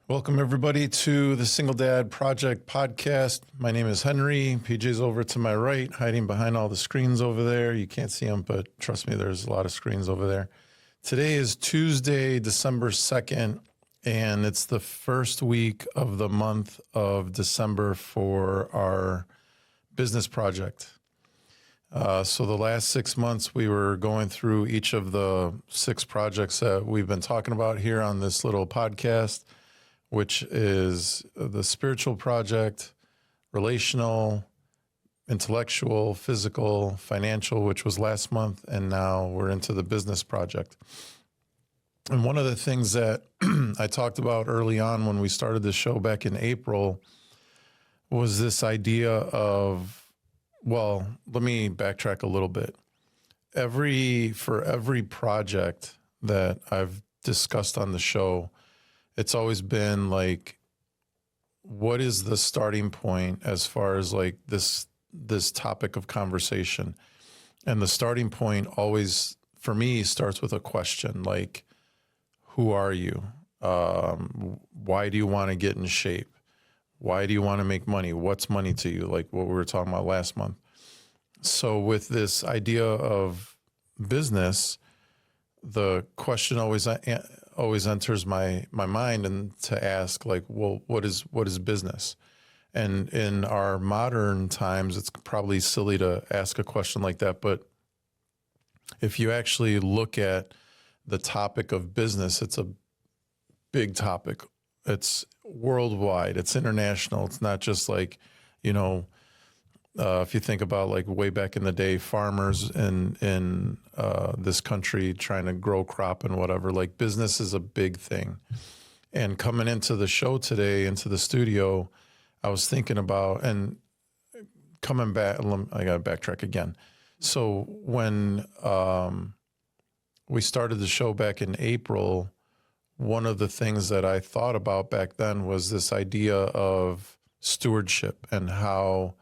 Welcome, everybody, to the Single Dad Project podcast. My name is Henry. PJ's over to my right, hiding behind all the screens over there. You can't see him, but trust me, there's a lot of screens over there. Today is Tuesday, December 2nd, and it's the first week of the month of December for our business project. So the last 6 months, we were going through each of the 6 projects that we've been talking about here on this little podcast, which is the spiritual project, relational, intellectual, physical, financial, which was last month, and now we're into the business project. And one of the things that I talked about early on when we started the show back in April was this idea of, well, let me backtrack a little bit. For every project that I've discussed on the show, it's always been like, what is the starting point as far as like this topic of conversation? And the starting point always, for me, starts with a question like, who are you? Why do you want to get in shape? Why do you want to make money? What's money to you? Like what we were talking about last month. So with this idea of business, the question always enters my mind, and to ask like, well, what is business? And in our modern times, it's probably silly to ask a question like that. But if you actually look at the topic of business, it's a big topic. It's worldwide. It's international. It's not just like, if you think about like way back in the day, farmers in this country trying to grow crop and whatever, like business is a big thing. And coming into the show today, into the studio, I was thinking about, and coming back, I got to backtrack again. So when we started the show back in April, one of the things that I thought about back then was this idea of stewardship and how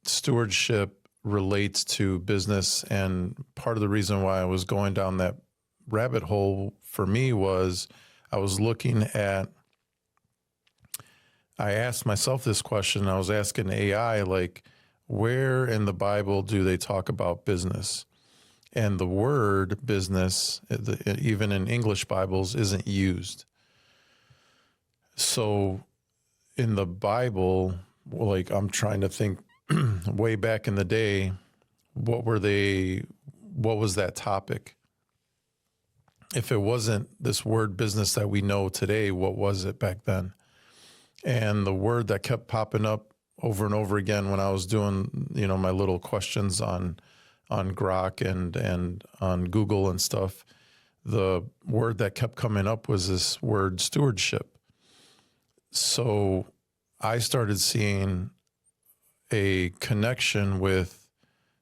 stewardship relates to business. And part of the reason why I was going down that rabbit hole for me was I was I asked myself this question. I was asking AI, like, where in the Bible do they talk about business? And the word business, even in English Bibles, isn't used. So in the Bible, like I'm trying to think way back in the day, what was that topic? If it wasn't this word business that we know today, what was it back then? And the word that kept popping up over and over again when I was doing, my little questions on Grok and on Google and stuff, the word that kept coming up was this word stewardship. So I started seeing a connection with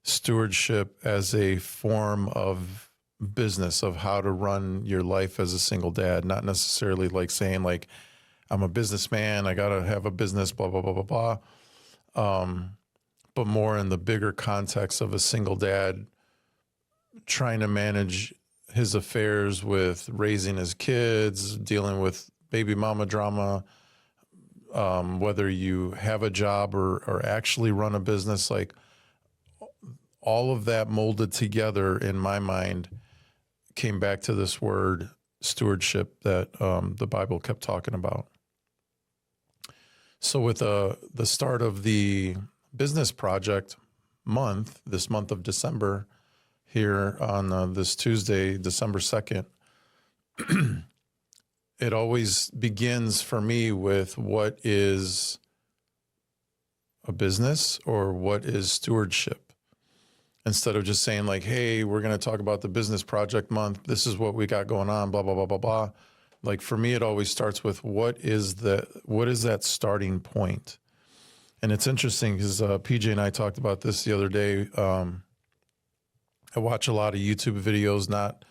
stewardship as a form of business, of how to run your life as a single dad, not necessarily like saying like, I'm a businessman, I got to have a business, blah, blah, blah, blah, blah. But more in the bigger context of a single dad trying to manage his affairs with raising his kids, dealing with baby mama drama, whether you have a job or actually run a business, like all of that molded together in my mind came back to this word stewardship that the Bible kept talking about. So with the start of the business project month, this month of December, here on this Tuesday, December 2nd, it always begins for me with what is a business or what is stewardship. Instead of just saying like, hey, we're going to talk about the business project month. This is what we got going on, blah, blah, blah, blah, blah. Like for me, it always starts with what is that starting point? And it's interesting because PJ and I talked about this the other day. I watch a lot of YouTube videos, not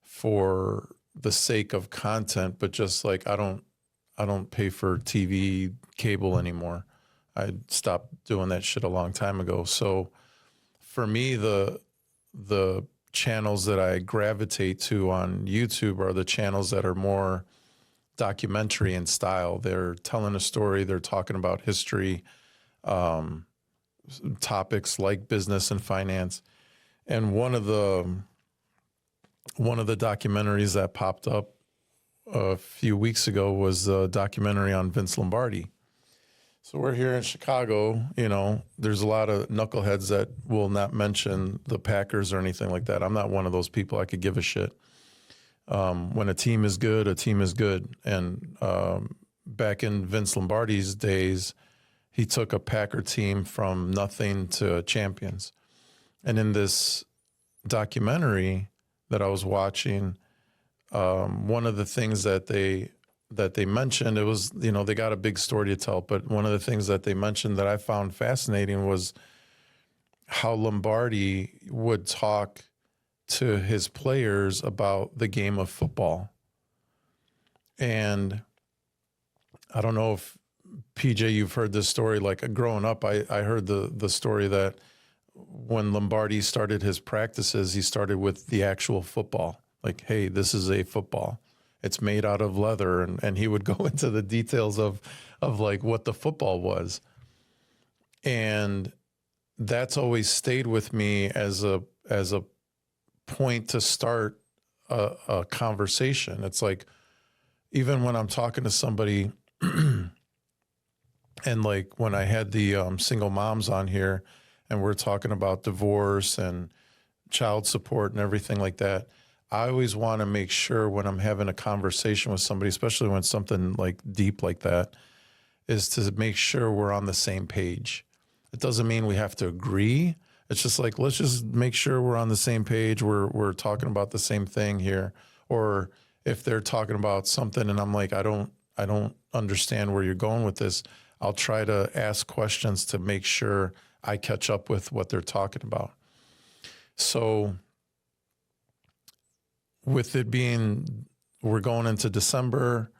for the sake of content, but just like I don't pay for TV cable anymore. I stopped doing that shit a long time ago. So for me, the channels that I gravitate to on YouTube are the channels that are more documentary in style. They're telling a story. They're talking about history, topics like business and finance. And one of the documentaries that popped up a few weeks ago was a documentary on Vince Lombardi. So we're here in Chicago, there's a lot of knuckleheads that will not mention the Packers or anything like that. I'm not one of those people. I could give a shit. When a team is good, a team is good. And back in Vince Lombardi's days, he took a Packer team from nothing to champions. And in this documentary that I was watching, one of the things that they mentioned, it was, they got a big story to tell, but one of the things that they mentioned that I found fascinating was how Lombardi would talk to his players about the game of football. And I don't know if, PJ, you've heard this story. Like growing up, I heard the story that when Lombardi started his practices, he started with the actual football. Like, hey, this is a football. It's made out of leather. And he would go into the details of like what the football was. And that's always stayed with me as a point to start a conversation. It's like, even when I'm talking to somebody and like when I had the single moms on here and we're talking about divorce and child support and everything like that, I always want to make sure when I'm having a conversation with somebody, especially when something like deep like that, is to make sure we're on the same page. It doesn't mean we have to agree. It's just like, let's just make sure we're on the same page. We're talking about the same thing here. Or if they're talking about something and I'm like, I don't understand where you're going with this, I'll try to ask questions to make sure I catch up with what they're talking about. So with it being, we're going into December.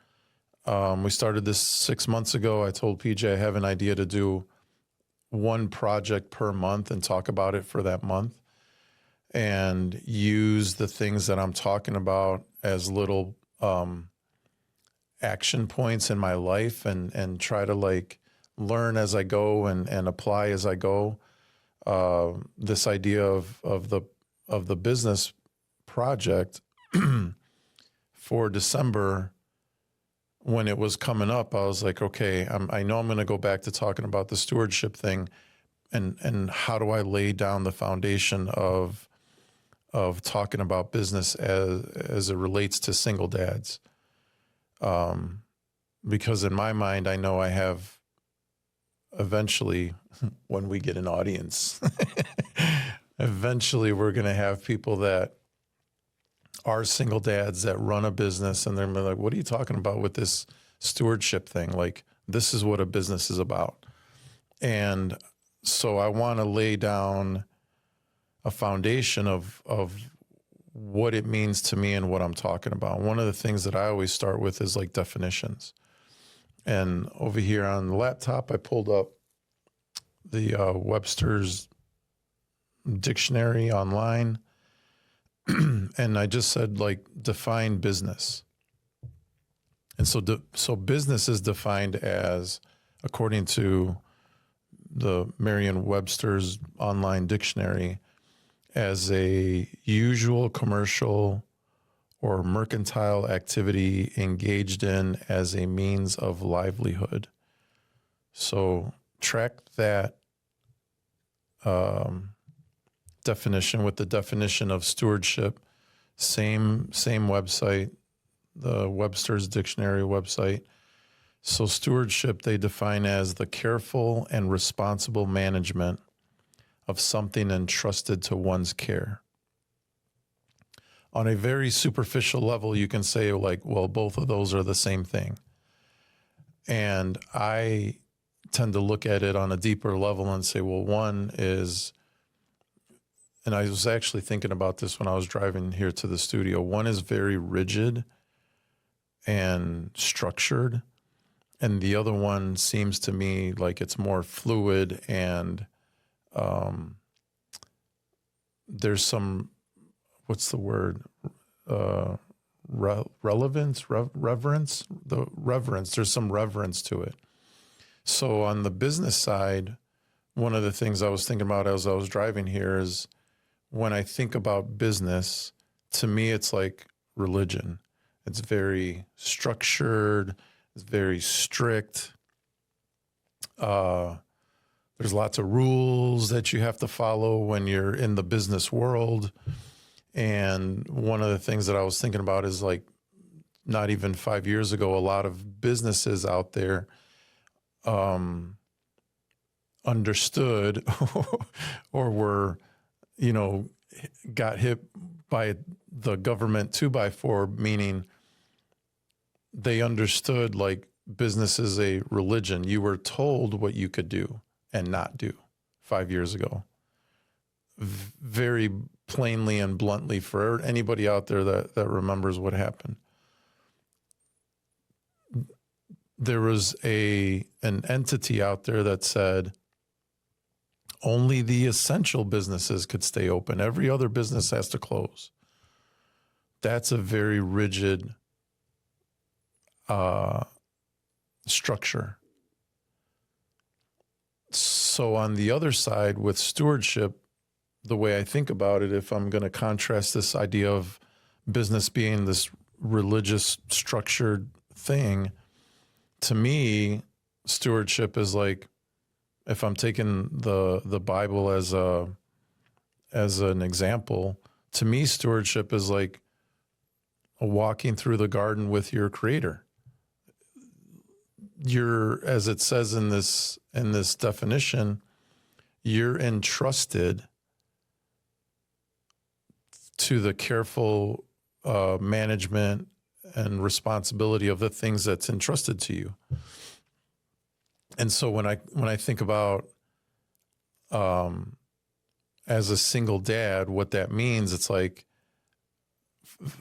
We started this 6 months ago. I told PJ I have an idea to do one project per month and talk about it for that month and use the things that I'm talking about as little action points in my life and try to like learn as I go and apply as I go. This idea of the business project for December, when it was coming up, I was like, okay, I know I'm going to go back to talking about the stewardship thing and how do I lay down the foundation of talking about business as it relates to single dads. Because in my mind, I know I have eventually, when we get an audience, eventually we're going to have people that are single dads that run a business and they're like, what are you talking about with this stewardship thing? Like, this is what a business is about. And so I want to lay down a foundation of what it means to me and what I'm talking about. One of the things that I always start with is like definitions. And over here on the laptop, I pulled up the Webster's dictionary online. And I just said, like, define business. And so business is defined as, according to the Merriam-Webster's online dictionary, as a usual commercial or mercantile activity engaged in as a means of livelihood. So track that definition with the definition of stewardship. Same website, the Webster's Dictionary website. So stewardship, they define as the careful and responsible management of something entrusted to one's care. On a very superficial level, you can say like, well, both of those are the same thing. And I tend to look at it on a deeper level and say, well, one is, and I was actually thinking about this when I was driving here to the studio, one is very rigid and structured, and the other one seems to me like it's more fluid and there's some, what's the word? relevance, reverence, the reverence. There's some reverence to it. So on the business side, one of the things I was thinking about as I was driving here is when I think about business, to me, it's like religion. It's very structured. It's very strict. There's lots of rules that you have to follow when you're in the business world. And one of the things that I was thinking about is like not even 5 years ago, a lot of businesses out there understood or were, got hit by the government 2x4, meaning they understood like business is a religion. You were told what you could do and not do 5 years ago. Very plainly and bluntly for anybody out there that remembers what happened. There was an entity out there that said only the essential businesses could stay open. Every other business has to close. That's a very rigid structure. So on the other side with stewardship, the way I think about it, if I'm going to contrast this idea of business being this religious structured thing, to me, stewardship is like, if I'm taking the Bible as an example, to me, stewardship is like walking through the garden with your creator. You're, as it says in this definition, you're entrusted to the careful management and responsibility of the things that's entrusted to you. And so when I think about as a single dad, what that means, it's like,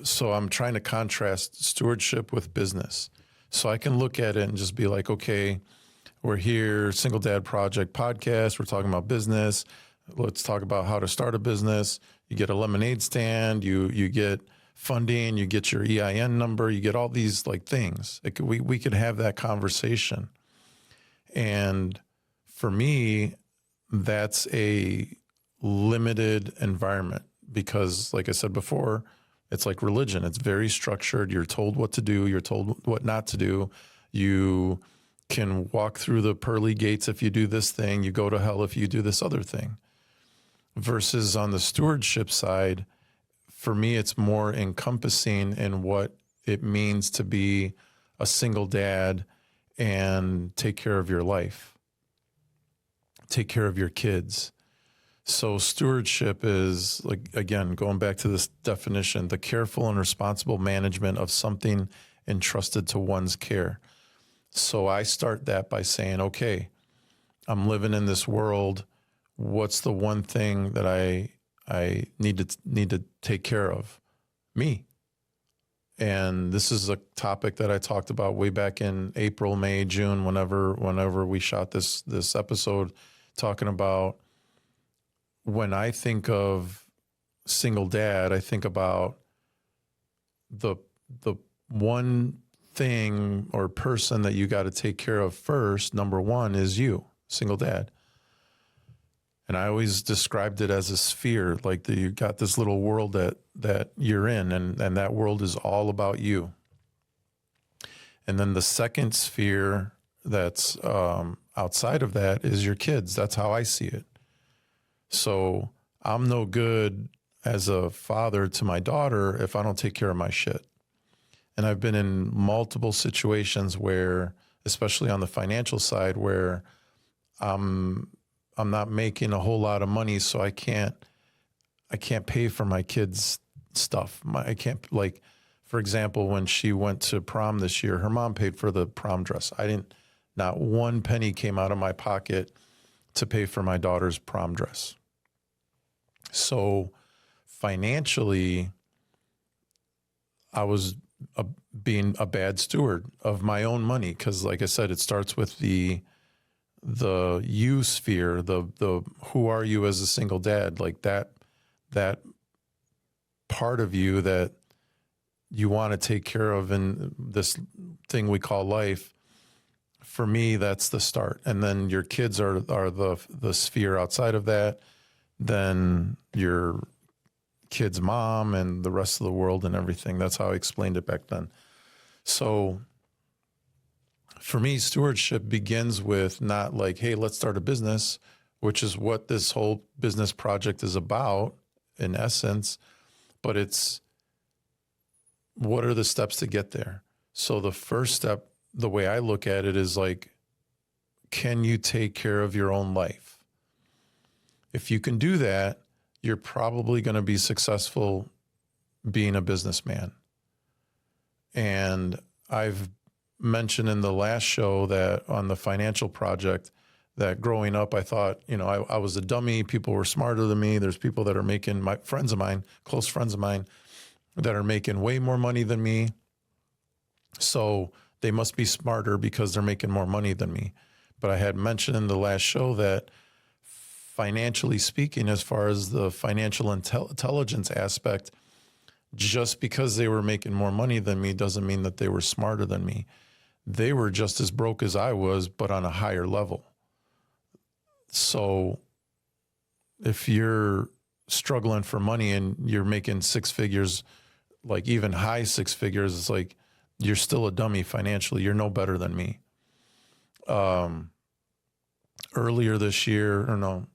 so I'm trying to contrast stewardship with business. So I can look at it and just be like, okay, we're here, Single Dad Project podcast. We're talking about business. Let's talk about how to start a business. You get a lemonade stand, you get funding, you get your EIN number, you get all these like things. We could have that conversation. And for me, that's a limited environment because, like I said before, it's like religion. It's very structured. You're told what to do. You're told what not to do. You can walk through the pearly gates if you do this thing. You go to hell if you do this other thing. Versus on the stewardship side, for me, it's more encompassing in what it means to be a single dad and take care of your life, take care of your kids. So stewardship is, like, again, going back to this definition, the careful and responsible management of something entrusted to one's care. So I start that by saying, okay, I'm living in this world. What's the one thing that I need to take care of? Me. And this is a topic that I talked about way back in April, May, June, whenever we shot this episode, talking about when I think of single dad, I think about the one thing or person that you got to take care of first. Number one is you, single dad. And I always described it as a sphere, like you got this little world that you're in, and that world is all about you. And then the second sphere that's outside of that is your kids. That's how I see it. So I'm no good as a father to my daughter if I don't take care of my shit. And I've been in multiple situations where, especially on the financial side, where I'm not making a whole lot of money, so I can't pay for my kids' stuff. I can't, like, for example, when she went to prom this year, her mom paid for the prom dress. Not one penny came out of my pocket to pay for my daughter's prom dress. So financially, I was being a bad steward of my own money because, like I said, it starts with the you sphere, the who are you as a single dad, like that part of you that you want to take care of in this thing we call life, for me, that's the start. And then your kids are the sphere outside of that, then your kid's mom and the rest of the world and everything. That's how I explained it back then. So for me, stewardship begins with not like, hey, let's start a business, which is what this whole business project is about in essence, but it's what are the steps to get there? So the first step, the way I look at it is like, can you take care of your own life? If you can do that, you're probably going to be successful being a businessman. And I've mentioned in the last show that on the financial project that growing up, I thought, I was a dummy. People were smarter than me. There's people that are making, my friends of mine, close friends of mine, that are making way more money than me. So they must be smarter because they're making more money than me. But I had mentioned in the last show that financially speaking, as far as the financial intelligence aspect, just because they were making more money than me doesn't mean that they were smarter than me. They were just as broke as I was, but on a higher level. So if you're struggling for money and you're making six figures, like even high six figures, it's like you're still a dummy financially. You're no better than me. Earlier this year, or no,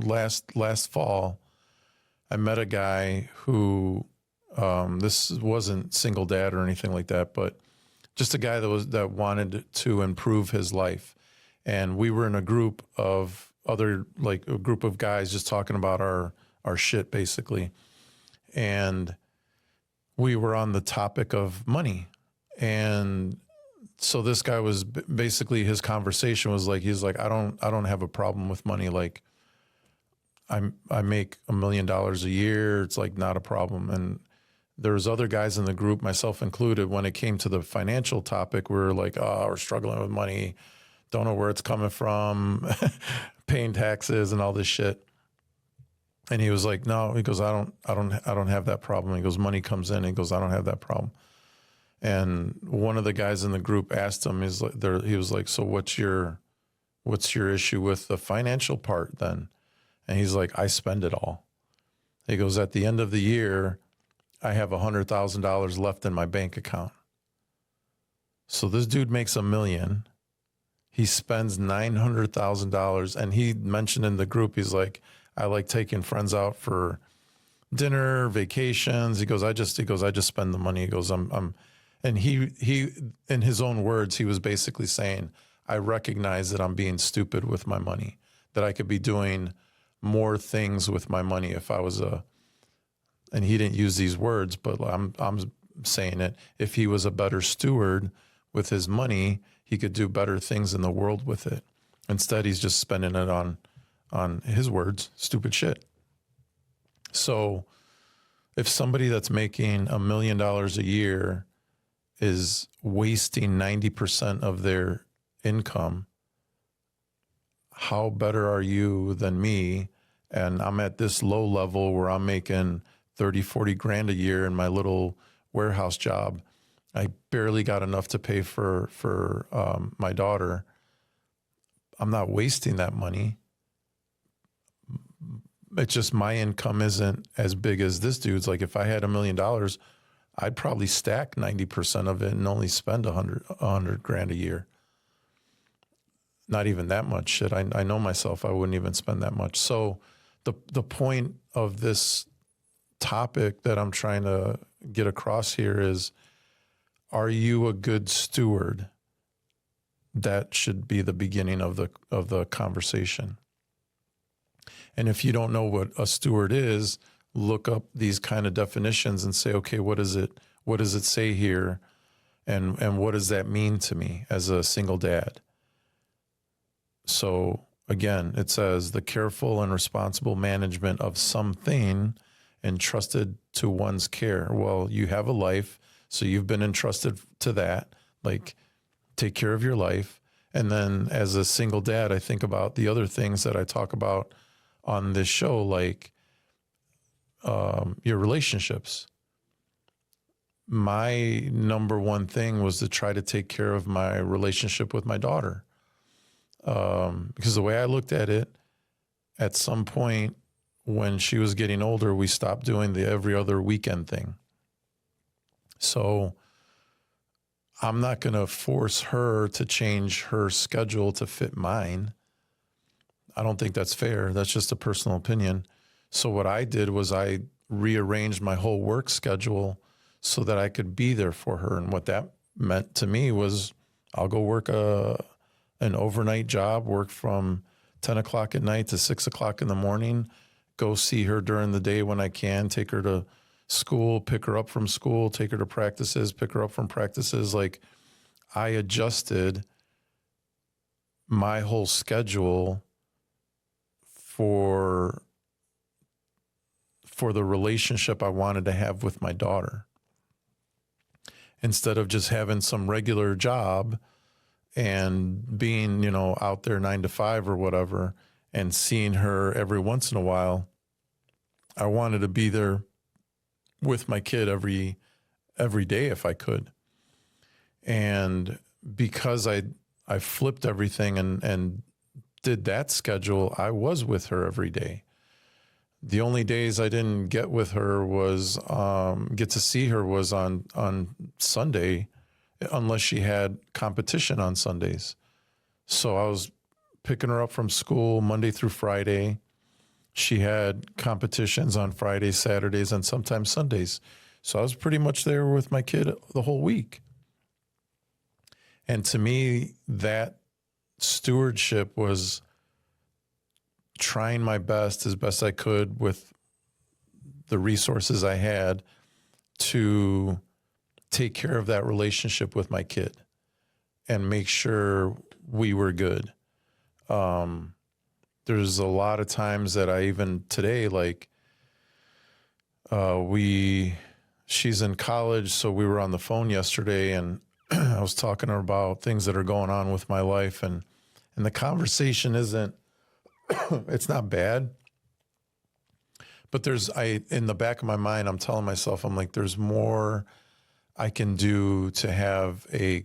last fall, I met a guy who, this wasn't single dad or anything like that, but just a guy that wanted to improve his life. And we were in a group of a group of guys just talking about our shit basically. And we were on the topic of money. And so this guy was basically, his conversation was like, he's like, I don't have a problem with money. Like I make $1 million a year. It's like not a problem. And there's other guys in the group, myself included, when it came to the financial topic, we were like, oh, we're struggling with money. Don't know where it's coming from, paying taxes and all this shit. And he was like, no, he goes, I don't have that problem. He goes, money comes in. He goes, I don't have that problem. And one of the guys in the group asked him, he was like, so what's your issue with the financial part then? And he's like, I spend it all. He goes, at the end of the year, I have $100,000 left in my bank account. So this dude makes $1 million. He spends $900,000. And he mentioned in the group, he's like, I like taking friends out for dinner, vacations. He goes, I just spend the money. He goes, and he, in his own words, he was basically saying, I recognize that I'm being stupid with my money, that I could be doing more things with my money if I was and he didn't use these words, but I'm saying it. If he was a better steward with his money, he could do better things in the world with it. Instead, he's just spending it on his words, stupid shit. So if somebody that's making $1 million a year is wasting 90% of their income, how better are you than me? And I'm at this low level where I'm making 30, 40 grand a year in my little warehouse job. I barely got enough to pay for my daughter. I'm not wasting that money. It's just my income isn't as big as this dude's. Like if I had $1 million, I'd probably stack 90% of it and only spend 100 grand a year. Not even that much shit. I know myself, I wouldn't even spend that much. So the point of this topic that I'm trying to get across here is, are you a good steward? That should be the beginning of the conversation. And if you don't know what a steward is, look up these kind of definitions and say, okay, what does it say here? And what does that mean to me as a single dad? So again, it says the careful and responsible management of something entrusted to one's care. Well, you have a life, so you've been entrusted to that. Like, take care of your life. And then as a single dad, I think about the other things that I talk about on this show, like your relationships. my number one thing was to try to take care of my relationship with my daughter. Because the way I looked at it, at some point when she was getting older, we stopped doing the every other weekend thing. So I'm not going to force her to change her schedule to fit mine. I don't think that's fair. That's just a personal opinion. So what I did was I rearranged my whole work schedule so that I could be there for her. And what that meant to me was I'll go work an overnight job, work from 10 o'clock at night to 6 o'clock in the morning, go see her during the day when I can, take her to school, pick her up from school, take her to practices, pick her up from practices. Like, I adjusted my whole schedule for the relationship I wanted to have with my daughter. Instead of just having some regular job and being, out there 9 to 5 or whatever, and seeing her every once in a while, I wanted to be there with my kid every day if I could. And because I flipped everything and did that schedule, I was with her every day. The only days I didn't get with her was get to see her was on Sunday, unless she had competition on Sundays. So I was picking her up from school Monday through Friday. She had competitions on Fridays, Saturdays, and sometimes Sundays. So I was pretty much there with my kid the whole week. And to me, that stewardship was trying my best, as best I could with the resources I had, to take care of that relationship with my kid and make sure we were good. There's a lot of times that I even today, like, she's in college, so we were on the phone yesterday, and I was talking to her about things that are going on with my life, and the conversation isn't, it's not bad, but in the back of my mind, I'm telling myself, I'm like, there's more I can do to have a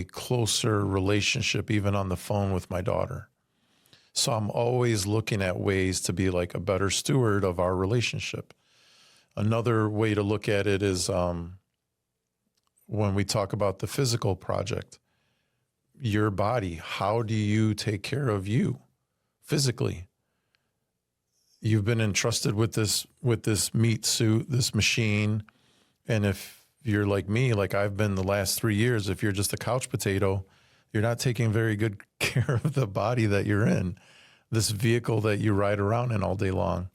closer relationship, even on the phone with my daughter. So I'm always looking at ways to be like a better steward of our relationship. Another way to look at it is when we talk about the physical project, your body, how do you take care of you physically? You've been entrusted with this meat suit, this machine. And if you're like me, like I've been the last 3 years, if you're just a couch potato, you're not taking very good care of the body that you're in, this vehicle that you ride around in all day long.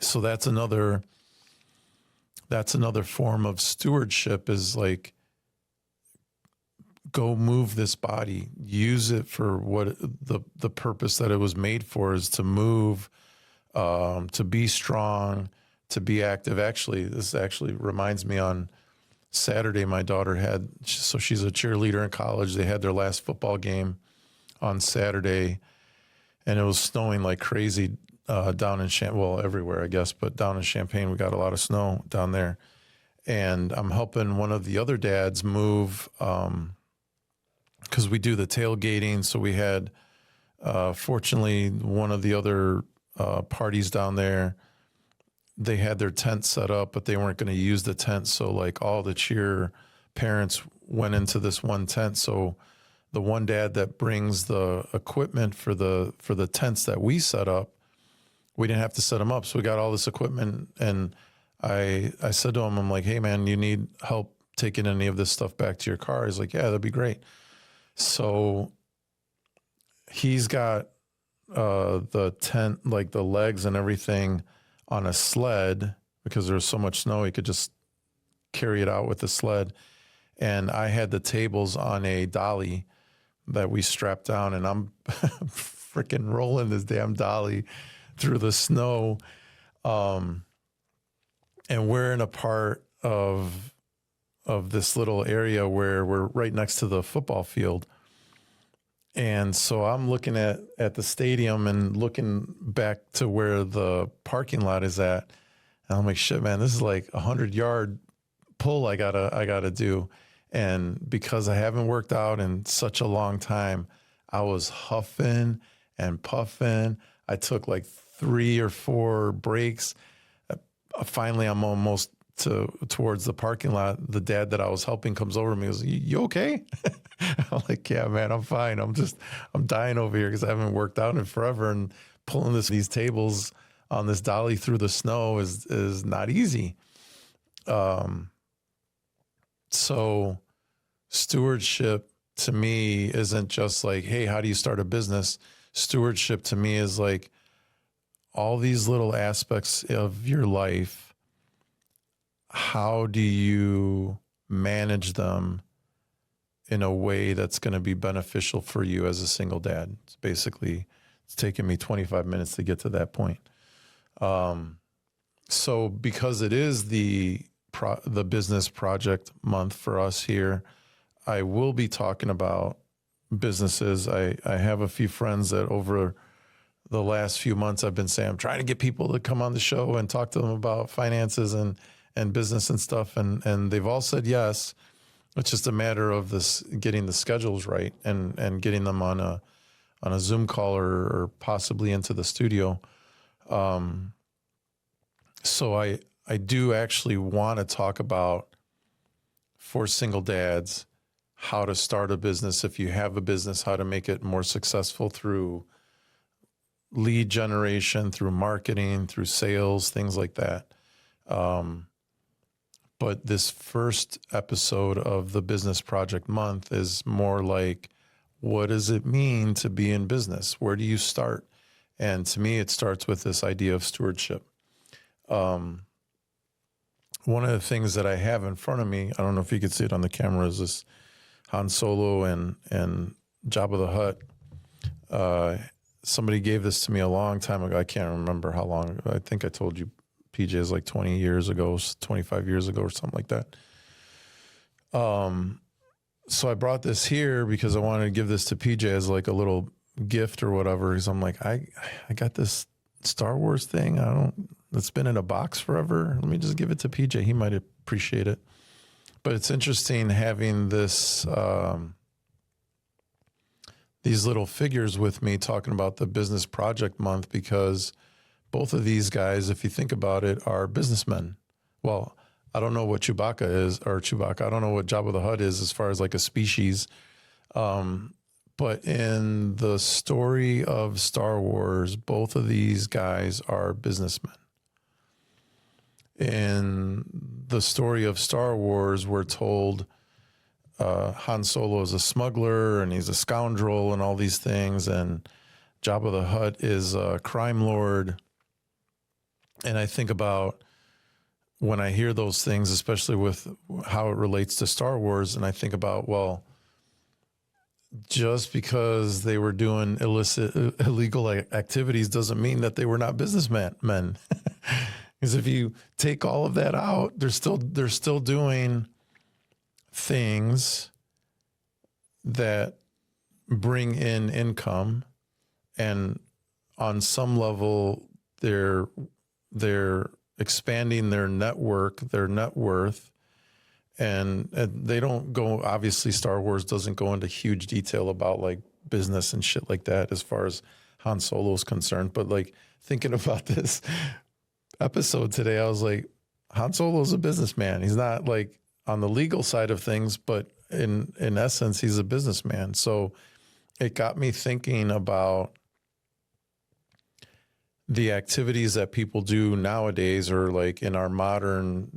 So that's another form of stewardship, is like, go move this body, use it for what the purpose that it was made for, is to move, to be strong, to be active. Actually, this actually reminds me, on Saturday, my daughter so she's a cheerleader in college. They had their last football game on Saturday, and it was snowing like crazy down in everywhere, I guess, but down in Champaign, we got a lot of snow down there. And I'm helping one of the other dads move, because we do the tailgating. So we had, fortunately, one of the other parties down there, they had their tent set up, but they weren't going to use the tent. So like all the cheer parents went into this one tent. So the one dad that brings the equipment for the tents that we set up, we didn't have to set them up. So we got all this equipment, and I said to him, I'm like, hey man, you need help taking any of this stuff back to your car? He's like, yeah, that'd be great. So he's got the tent, like the legs and everything, on a sled, because there was so much snow, he could just carry it out with the sled. And I had the tables on a dolly that we strapped down, and I'm freaking rolling this damn dolly through the snow. And we're in a part of this little area where we're right next to the football field. And so I'm looking at the stadium and looking back to where the parking lot is at. And I'm like, shit, man, this is like 100-yard pull I gotta do. And because I haven't worked out in such a long time, I was huffing and puffing. I took like 3 or 4 breaks. Finally, I'm almost towards the parking lot. The dad that I was helping comes over to me and goes, you okay? I'm like, yeah, man, I'm fine. I'm dying over here because I haven't worked out in forever. And pulling these tables on this dolly through the snow is not easy. So stewardship to me isn't just like, hey, how do you start a business? Stewardship to me is like all these little aspects of your life. How do you manage them in a way that's going to be beneficial for you as a single dad? It's taken me 25 minutes to get to that point. So because it is the business project month for us here, I will be talking about businesses. I have a few friends that over the last few months I've been saying, I'm trying to get people to come on the show and talk to them about finances and business and stuff. And they've all said yes. It's just a matter of getting the schedules right and getting them on a Zoom call or possibly into the studio. So I do actually want to talk about, for single dads, how to start a business. If you have a business, how to make it more successful through lead generation, through marketing, through sales, things like that. But this first episode of the Business Project Month is more like, what does it mean to be in business? Where do you start? And to me, it starts with this idea of stewardship. One of the things that I have in front of me, I don't know if you can see it on the camera, is this Han Solo and Jabba the Hutt. Somebody gave this to me a long time ago. I can't remember how long. I think I told you, PJ, is like 20 years ago, 25 years ago or something like that. So I brought this here because I wanted to give this to PJ as like a little gift or whatever. Because I'm like, I got this Star Wars thing. It's been in a box forever. Let me just give it to PJ. He might appreciate it. But it's interesting having this, these little figures with me talking about the Business Project Month, because both of these guys, if you think about it, are businessmen. Well, I don't know what Chewbacca is, or Chewbacca. I don't know what Jabba the Hutt is as far as like a species. But in the story of Star Wars, both of these guys are businessmen. In the story of Star Wars, we're told Han Solo is a smuggler and he's a scoundrel and all these things, and Jabba the Hutt is a crime lord. And I think about when I hear those things, especially with how it relates to Star Wars, and I think about, well, just because they were doing illegal activities doesn't mean that they were not businessmen. Because if you take all of that out, they're still doing things that bring in income, and on some level, they're expanding their network, their net worth. And they don't go, obviously Star Wars doesn't go into huge detail about like business and shit like that as far as Han Solo is concerned. But like thinking about this episode today, I was like, Han Solo's a businessman. He's not like on the legal side of things, but in essence, he's a businessman. So it got me thinking about the activities that people do nowadays, or like in our modern,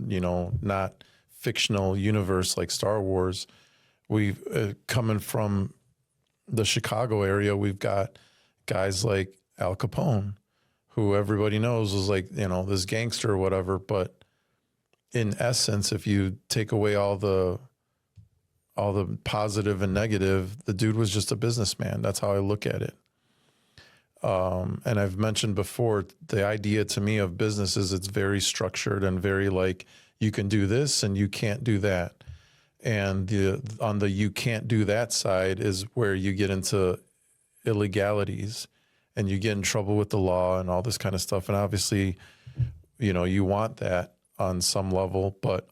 not fictional universe like Star Wars. We've coming from the Chicago area, we've got guys like Al Capone, who everybody knows was like, this gangster or whatever. But in essence, if you take away all the positive and negative, the dude was just a businessman. That's how I look at it. And I've mentioned before, the idea to me of business is it's very structured and very like, you can do this and you can't do that. And on the you can't do that side is where you get into illegalities and you get in trouble with the law and all this kind of stuff. And obviously, you want that on some level, but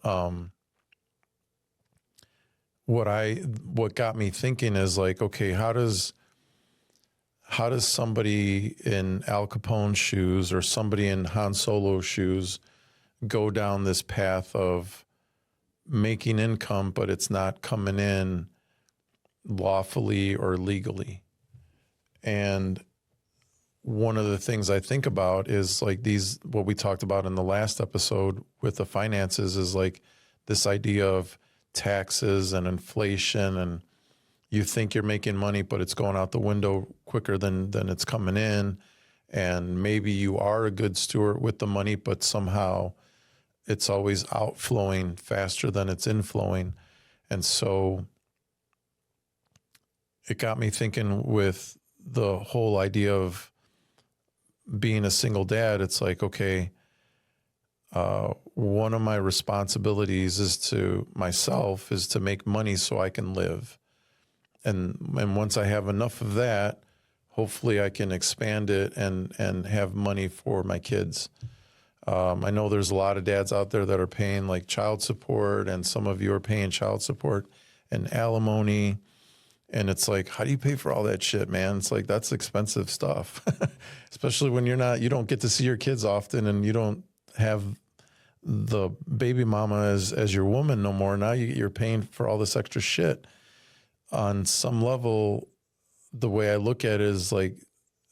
what got me thinking is like, okay, how does somebody in Al Capone's shoes or somebody in Han Solo's shoes go down this path of making income, but it's not coming in lawfully or legally? And one of the things I think about is like what we talked about in the last episode with the finances is like this idea of taxes and inflation, and you think you're making money, but it's going out the window quicker than it's coming in. And maybe you are a good steward with the money, but somehow it's always outflowing faster than it's inflowing. And so it got me thinking with the whole idea of being a single dad. It's like, okay, one of my responsibilities is to make money so I can live. And once I have enough of that, hopefully I can expand it and have money for my kids. I know there's a lot of dads out there that are paying like child support, and some of you are paying child support and alimony. And it's like, how do you pay for all that shit, man? It's like, that's expensive stuff, especially when you don't get to see your kids often, and you don't have the baby mama as your woman no more. Now you're paying for all this extra shit. On some level, the way I look at it is like,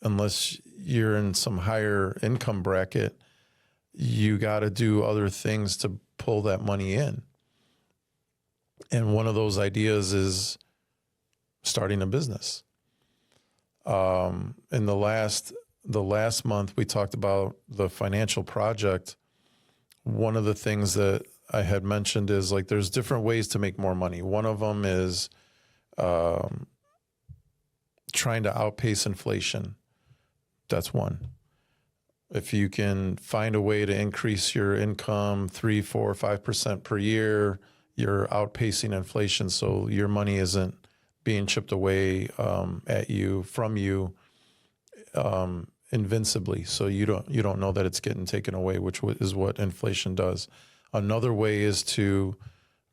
unless you're in some higher income bracket, you got to do other things to pull that money in. And one of those ideas is starting a business. In the last month, we talked about the financial project. One of the things that I had mentioned is like, there's different ways to make more money. One of them is trying to outpace inflation. That's one. If you can find a way to increase your income 3, 4, 5% per year, you're outpacing inflation. So your money isn't being chipped away from you invincibly. So you don't know that it's getting taken away, which is what inflation does. Another way is to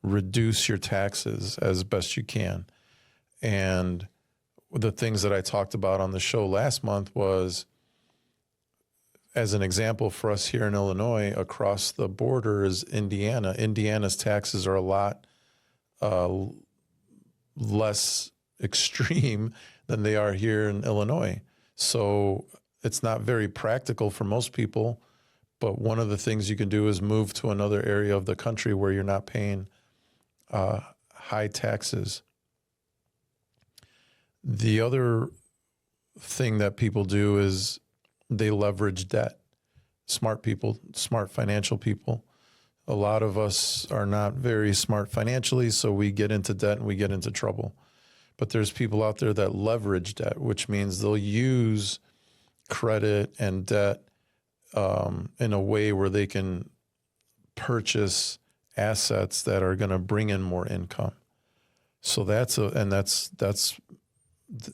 reduce your taxes as best you can. And the things that I talked about on the show last month was, as an example for us here in Illinois, across the border is Indiana. Indiana's taxes are a lot less extreme than they are here in Illinois. So it's not very practical for most people, but one of the things you can do is move to another area of the country where you're not paying high taxes. The other thing that people do is they leverage debt. Smart people, smart financial people. A lot of us are not very smart financially, so we get into debt and we get into trouble. But there's people out there that leverage debt, which means they'll use credit and debt in a way where they can purchase assets that are going to bring in more income. So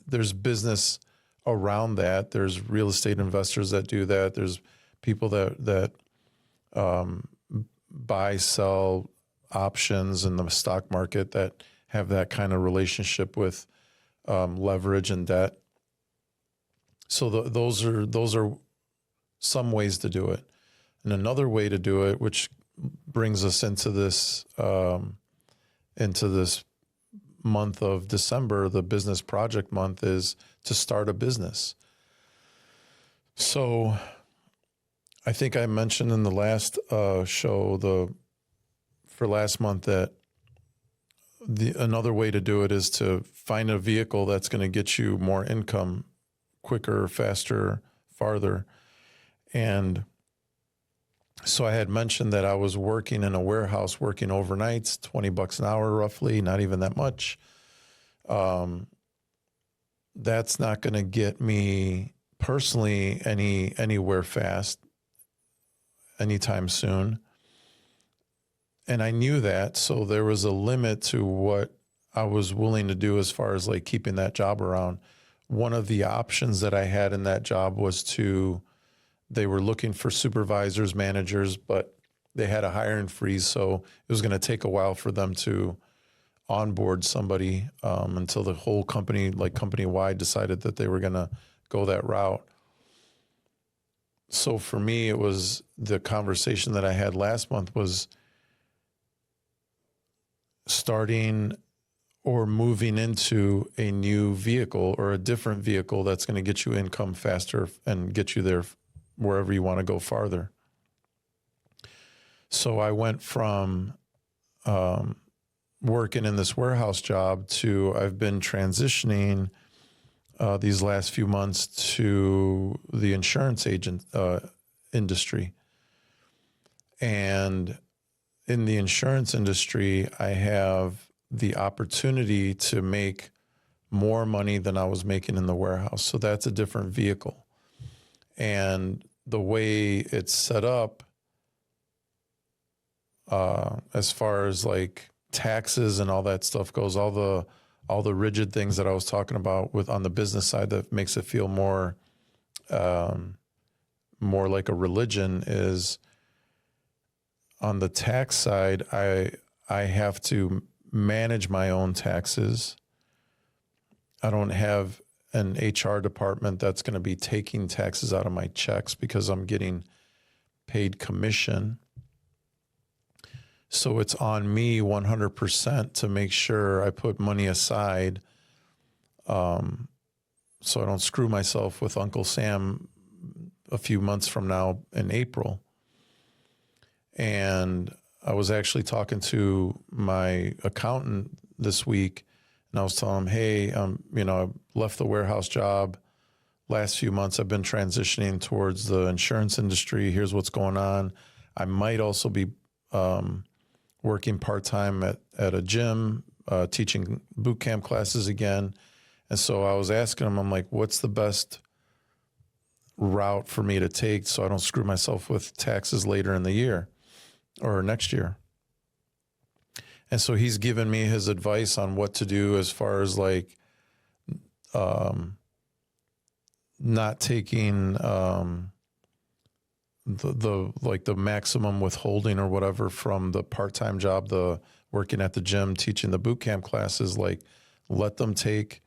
there's business around that. There's real estate investors that do that. There's people that buy, sell options in the stock market that have that kind of relationship with leverage and debt. So those are some ways to do it. And another way to do it, which brings us into this month of December, the business project month, is to start a business. So I think I mentioned in the last show for last month that another way to do it is to find a vehicle that's going to get you more income quicker, faster, farther. And so I had mentioned that I was working in a warehouse, working overnights, $20 an hour roughly, not even that much. That's not going to get me personally anywhere fast anytime soon. And I knew that, so there was a limit to what I was willing to do as far as like keeping that job around. One of the options that I had in that job was they were looking for supervisors, managers, but they had a hiring freeze, so it was going to take a while for them to onboard somebody until the whole company, like company-wide, decided that they were going to go that route. So for me, it was the conversation that I had last month was starting or moving into a new vehicle or a different vehicle that's going to get you income faster and get you there wherever you want to go farther. So I went from working in this warehouse job to I've been transitioning these last few months to the insurance agent industry. And in the insurance industry, I have the opportunity to make more money than I was making in the warehouse. So that's a different vehicle. And the way it's set up, as far as like taxes and all that stuff goes, all the rigid things that I was talking about with on the business side that makes it feel more like a religion is on the tax side. I have to manage my own taxes. I don't have an HR department that's going to be taking taxes out of my checks because I'm getting paid commission. So it's on me 100% to make sure I put money aside so I don't screw myself with Uncle Sam a few months from now in April. And I was actually talking to my accountant this week, and I was telling him, hey, I left the warehouse job. Last few months, I've been transitioning towards the insurance industry. Here's what's going on. I might also be working part-time at a gym, teaching boot camp classes again. And so I was asking him, I'm like, what's the best route for me to take so I don't screw myself with taxes later in the year or next year? And so he's given me his advice on what to do as far as like not taking the maximum withholding or whatever from the part-time job, the working at the gym, teaching the boot camp classes, like let them take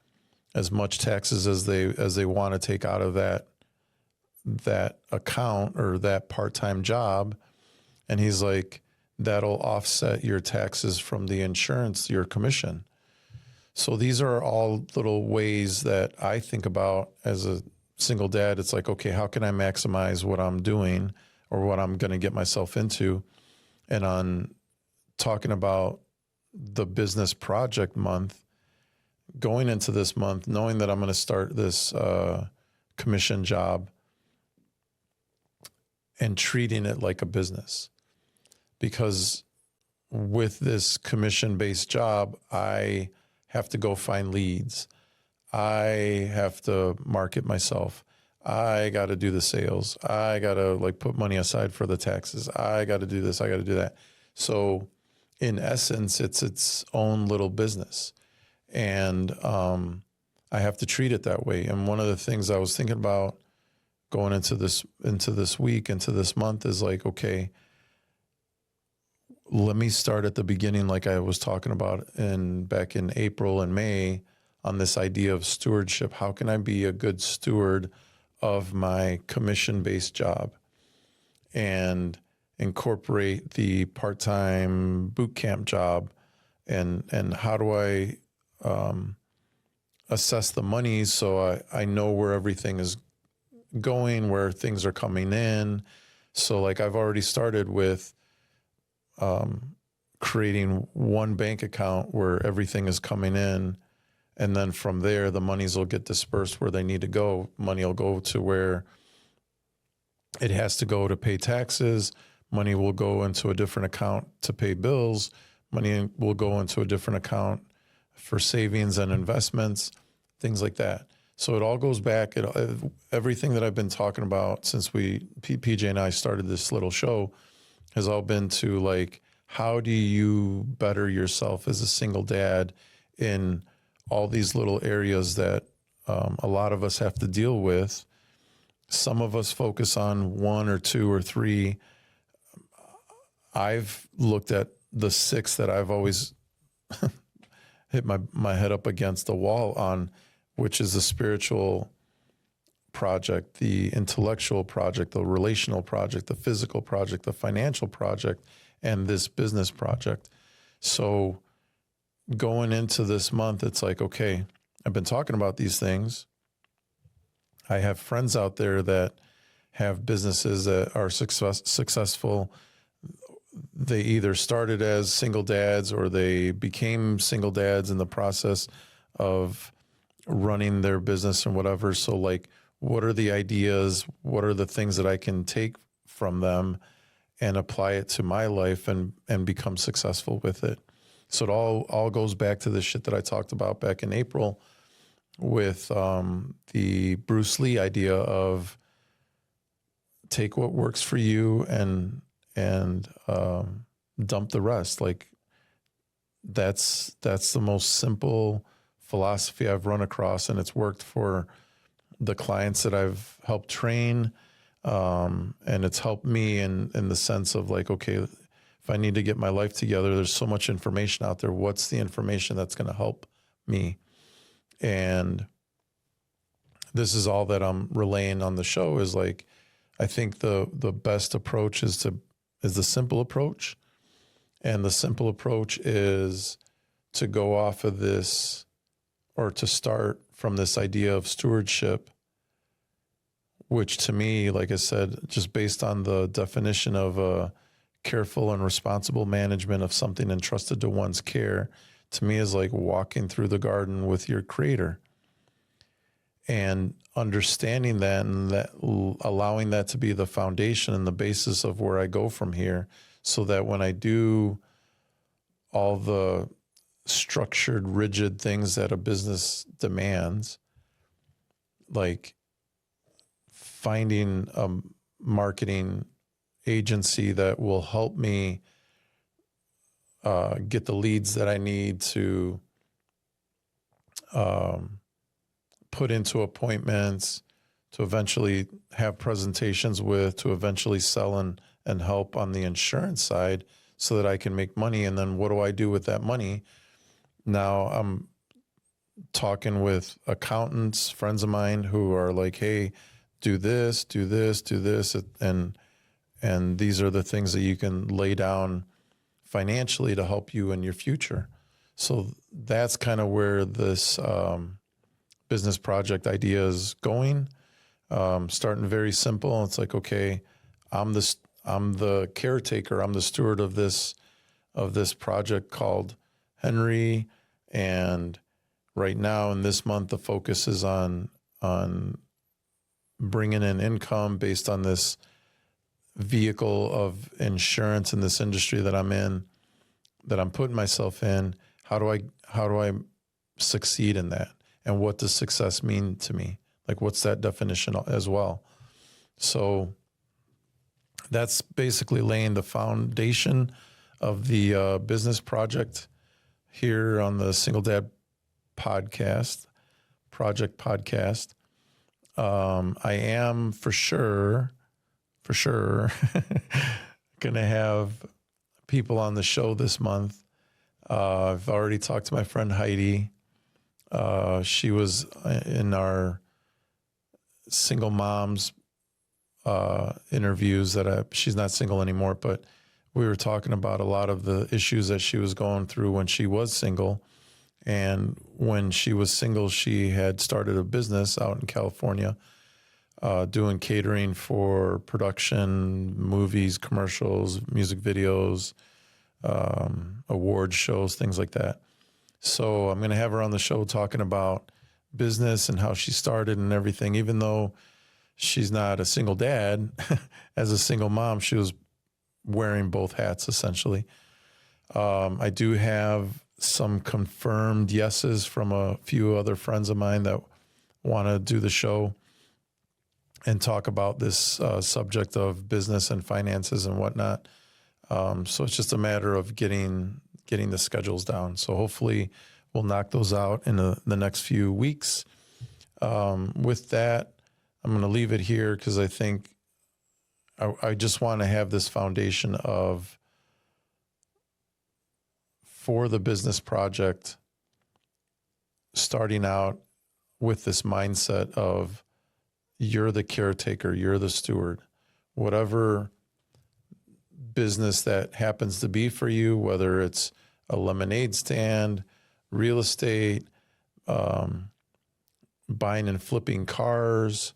as much taxes as they want to take out of that account or that part-time job. And he's like, that'll offset your taxes from the insurance, your commission. So these are all little ways that I think about as a single dad. It's like, okay, how can I maximize what I'm doing or what I'm going to get myself into? And on talking about the business project month, going into this month, knowing that I'm going to start this commission job and treating it like a business. Because with this commission-based job, I have to go find leads. I have to market myself. I got to do the sales. I got to put money aside for the taxes. I got to do this. I got to do that. So in essence, it's its own little business. And I have to treat it that way. And one of the things I was thinking about going into this week, into this month is like, okay, let me start at the beginning, like I was talking about back in April and May, on this idea of stewardship. How can I be a good steward of my commission-based job and incorporate the part-time boot camp job? And how do I assess the money so I know where everything is going, where things are coming in? So like I've already started with creating one bank account where everything is coming in. And then from there, the monies will get dispersed where they need to go. Money will go to where it has to go to pay taxes. Money will go into a different account to pay bills. Money will go into a different account for savings and investments, things like that. So it all goes back. Everything that I've been talking about since PJ and I started this little show has all been to like, how do you better yourself as a single dad in all these little areas that a lot of us have to deal with? Some of us focus on one or two or three. I've looked at the six that I've always hit my head up against the wall on, which is the spiritual project, the intellectual project, the relational project, the physical project, the financial project, and this business project. So going into this month, it's like, okay, I've been talking about these things. I have friends out there that have businesses that are successful. They either started as single dads or they became single dads in the process of running their business and whatever. So like, what are the ideas? What are the things that I can take from them and apply it to my life and become successful with it? So it all goes back to the shit that I talked about back in April with the Bruce Lee idea of take what works for you and dump the rest. Like that's the most simple philosophy I've run across, and it's worked for the clients that I've helped train. And it's helped me in the sense of like, okay, if I need to get my life together, there's so much information out there. What's the information that's going to help me? And this is all that I'm relaying on the show is like, I think the best approach is the simple approach. And the simple approach is to go off of this, or to start from this idea of stewardship, which to me, like I said, just based on the definition of a careful and responsible management of something entrusted to one's care, to me is like walking through the garden with your creator. And understanding that and that, allowing that to be the foundation and the basis of where I go from here, so that when I do all the structured, rigid things that a business demands, like finding a marketing agency that will help me get the leads that I need to put into appointments, to eventually have presentations with, to eventually sell and help on the insurance side so that I can make money. And then what do I do with that money? Now I'm talking with accountants, friends of mine who are like, hey, do this, do this, do this. And these are the things that you can lay down financially to help you in your future. So that's kind of where this business project idea is going. Starting very simple. It's like, okay, I'm the caretaker. I'm the steward of this project called Henry. And right now in this month, the focus is on bringing in income based on this vehicle of insurance in this industry that I'm in, that I'm putting myself in. How do I succeed in that? And what does success mean to me? Like, what's that definition as well? So that's basically laying the foundation of the business project here on the Single Dad podcast, project podcast. I am for sure going to have people on the show this month. I've already talked to my friend Heidi. She was in our single moms interviews she's not single anymore, but we were talking about a lot of the issues that she was going through when she was single. And when she was single, she had started a business out in California, doing catering for production, movies, commercials, music videos, award shows, things like that. So I'm going to have her on the show talking about business and how she started and everything. Even though she's not a single dad, as a single mom, she was wearing both hats essentially. I do have some confirmed yeses from a few other friends of mine that want to do the show and talk about this subject of business and finances and whatnot. So it's just a matter of getting the schedules down. So hopefully we'll knock those out in the next few weeks. With that, I'm going to leave it here because I think I just want to have this foundation of, for the business project, starting out with this mindset of you're the caretaker, you're the steward, whatever business that happens to be for you, whether it's a lemonade stand, real estate, buying and flipping cars,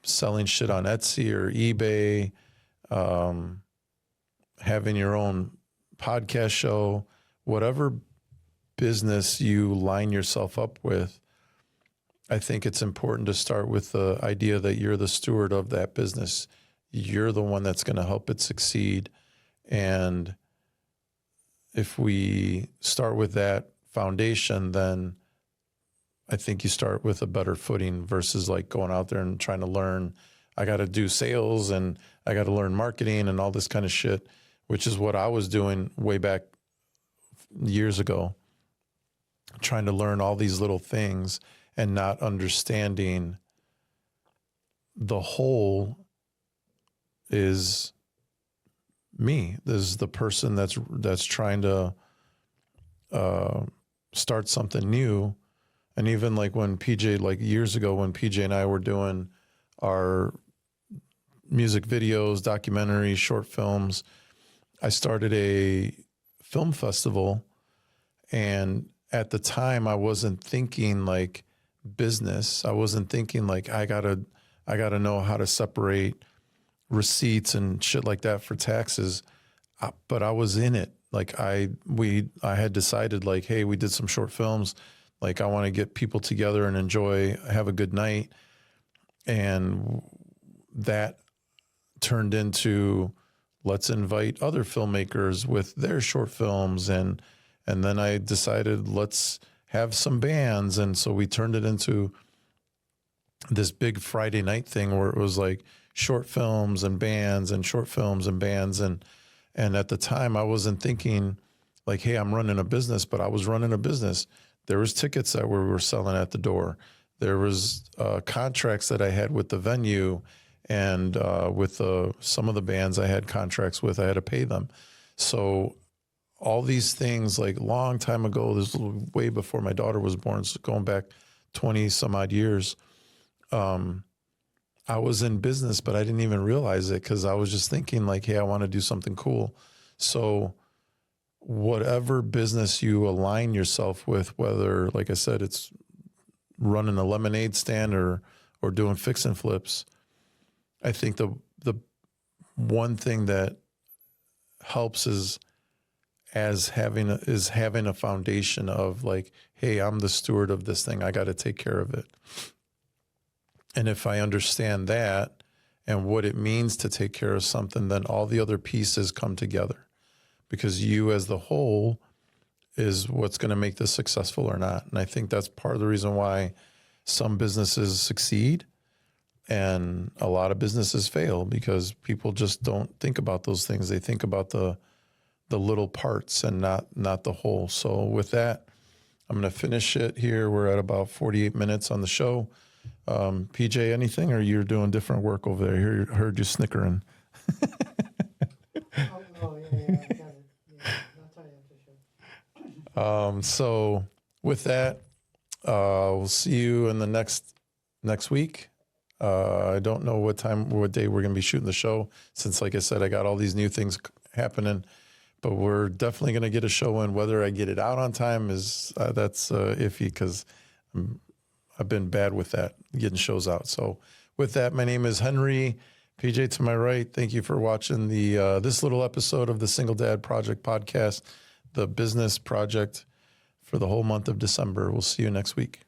selling shit on Etsy or eBay, having your own podcast show, whatever business you line yourself up with, I think it's important to start with the idea that you're the steward of that business. You're the one that's going to help it succeed. And if we start with that foundation, then I think you start with a better footing versus like going out there and trying to learn, I got to do sales and I got to learn marketing and all this kind of shit, which is what I was doing way back years ago, trying to learn all these little things and not understanding the whole is me. This is the person that's trying to start something new. And even like when PJ, like years ago when PJ and I were doing our music videos, documentaries, short films, I started a film festival. And at the time I wasn't thinking like business. I wasn't thinking like I gotta know how to separate receipts and shit like that for taxes. But I was in it. Like I had decided like, hey, we did some short films. Like I want to get people together and enjoy, have a good night. And that turned into, let's invite other filmmakers with their short films. And then I decided, let's have some bands. And so we turned it into this big Friday night thing where it was like short films and bands and short films and bands. And at the time I wasn't thinking like, hey, I'm running a business, but I was running a business. There was tickets that we were selling at the door. There was contracts that I had with the venue and with some of the bands I had contracts with, I had to pay them. So all these things like long time ago, this was way before my daughter was born, so going back 20 some odd years, I was in business, but I didn't even realize it because I was just thinking like, hey, I want to do something cool. So whatever business you align yourself with, whether, like I said, it's running a lemonade stand or doing fix and flips, I think the one thing that helps is having a foundation of like, hey, I'm the steward of this thing. I got to take care of it. And if I understand that and what it means to take care of something, then all the other pieces come together. Because you as the whole is what's going to make this successful or not. And I think that's part of the reason why some businesses succeed and a lot of businesses fail, because people just don't think about those things. They think about the little parts and not the whole. So with that, I'm going to finish it here. We're at about 48 minutes on the show. PJ, anything, or you're doing different work over there? Heard you snickering. Yeah, I got it. Yeah, I'll tell you for sure. So with that, we'll see you in the next week. I don't know what day we're going to be shooting the show, since, like I said, I got all these new things happening, but we're definitely going to get a show in. Whether I get it out on time is that's iffy, because I've been bad with that, getting shows out. So with that, my name is Henry. PJ to my right, thank you for watching this little episode of the Single Dad Project podcast, the business project for the whole month of December. We'll see you next week.